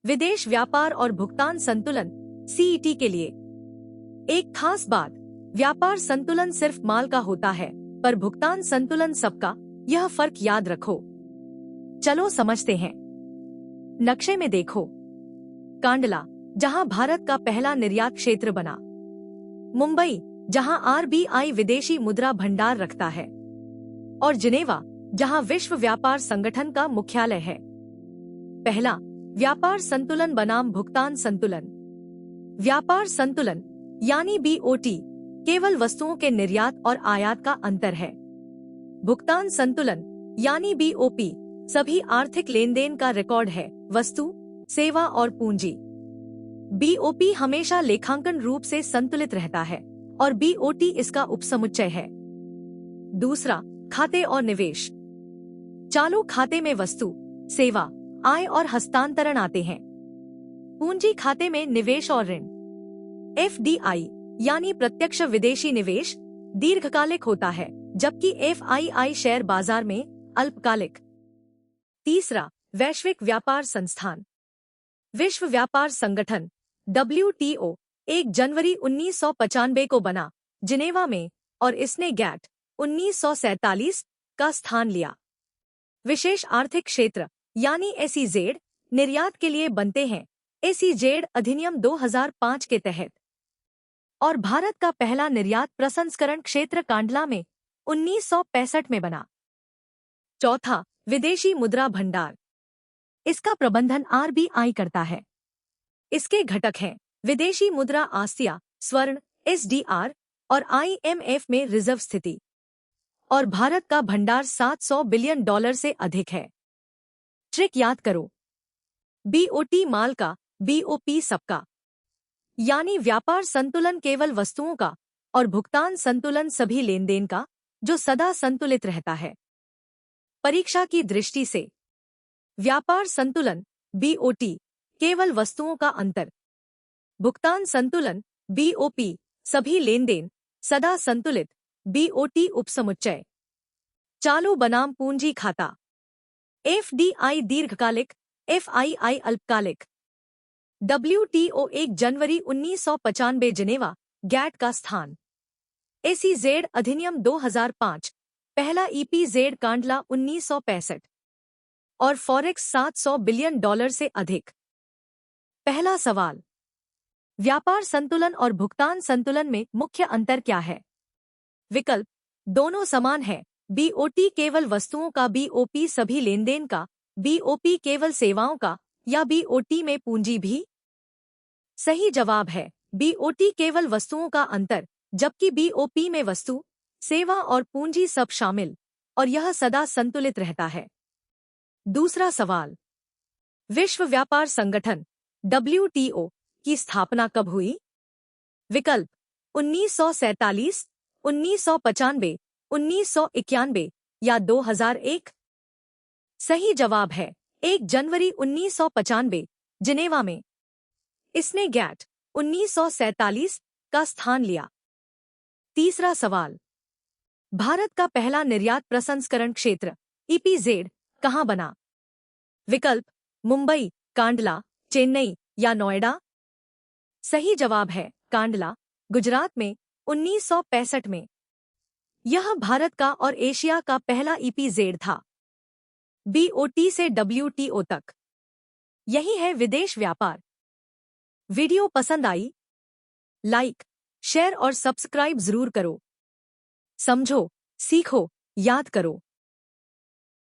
विदेश व्यापार और भुगतान संतुलन सीईटी के लिए। एक खास बात, व्यापार संतुलन सिर्फ माल का होता है, पर भुगतान संतुलन सबका। यह फर्क याद रखो। चलो समझते हैं। नक्शे में देखो, कांडला जहां भारत का पहला निर्यात क्षेत्र बना, मुंबई जहां आरबीआई विदेशी मुद्रा भंडार रखता है, और जिनेवा जहां विश्व व्यापार संगठन का मुख्यालय है। पहला, व्यापार संतुलन बनाम भुगतान संतुलन। व्यापार संतुलन यानी बीओटी केवल वस्तुओं के निर्यात और आयात का अंतर है। भुगतान संतुलन यानी बीओपी सभी आर्थिक लेन देन का रिकॉर्ड है, वस्तु, सेवा और पूंजी। बीओपी हमेशा लेखांकन रूप से संतुलित रहता है और बीओटी इसका उपसमुच्चय है। दूसरा, खाते और निवेश। चालू खाते में वस्तु, सेवा, आय और हस्तांतरण आते हैं। पूंजी खाते में निवेश और ऋण। एफडीआई यानी प्रत्यक्ष विदेशी निवेश दीर्घकालिक होता है, जबकि एफआईआई शेयर बाजार में अल्पकालिक। तीसरा, वैश्विक व्यापार संस्थान। विश्व व्यापार संगठन WTO 1 जनवरी 1995 को बना जिनेवा में, और इसने गैट 1947 का स्थान लिया। विशेष आर्थिक क्षेत्र यानी एसईजेड निर्यात के लिए बनते हैं, एसईजेड अधिनियम 2005 के तहत। और भारत का पहला निर्यात प्रसंस्करण क्षेत्र कांडला में 1965 में बना। चौथा, विदेशी मुद्रा भंडार। इसका प्रबंधन आरबीआई करता है। इसके घटक हैं विदेशी मुद्रा आस्तिया, स्वर्ण, एसडीआर और आईएमएफ में रिजर्व स्थिति। और भारत का भंडार $700 बिलियन से अधिक है। ट्रिक याद करो, बीओटी माल का, बीओपी सबका। यानी व्यापार संतुलन केवल वस्तुओं का और भुगतान संतुलन सभी लेन देन का, जो सदा संतुलित रहता है। परीक्षा की दृष्टि से, व्यापार संतुलन बीओटी केवल वस्तुओं का अंतर, भुगतान संतुलन बीओपी सभी लेन देन, सदा संतुलित, बीओटी उपसमुच्चय। चालू बनाम पूंजी खाता। एफडीआई दीर्घकालिक, एफआईआई अल्पकालिक। WTO 1 जनवरी 1995 जिनेवा, गैट का स्थान। एसईजेड अधिनियम 2005, पहला ईपीजेड कांडला 1965। और फॉरेक्स $700 बिलियन से अधिक। पहला सवाल, व्यापार संतुलन और भुगतान संतुलन में मुख्य अंतर क्या है? विकल्प, दोनों समान है। बीओटी केवल वस्तुओं का, बीओपी सभी लेनदेन का, बीओपी केवल सेवाओं का, या बीओटी में पूंजी भी? सही जवाब है बीओटी केवल वस्तुओं का अंतर, जबकि बीओपी में वस्तु, सेवा और पूंजी सब शामिल, और यह सदा संतुलित रहता है। दूसरा सवाल, विश्व व्यापार संगठन WTO की स्थापना कब हुई? विकल्प, 1947, 1995, 1991 या 2001? सही जवाब है 1 जनवरी 1995 जिनेवा में। इसने गैट 1947 का स्थान लिया। तीसरा सवाल, भारत का पहला निर्यात प्रसंस्करण क्षेत्र ईपीजेड कहाँ बना? विकल्प, मुंबई, कांडला, चेन्नई या नोएडा? सही जवाब है कांडला, गुजरात में 1965 में। यह भारत का और एशिया का पहला ईपीजेड था, बीओटी से WTO तक। यही है विदेश व्यापार। वीडियो पसंद आई? लाइक, शेयर और सब्सक्राइब जरूर करो। समझो, सीखो, याद करो।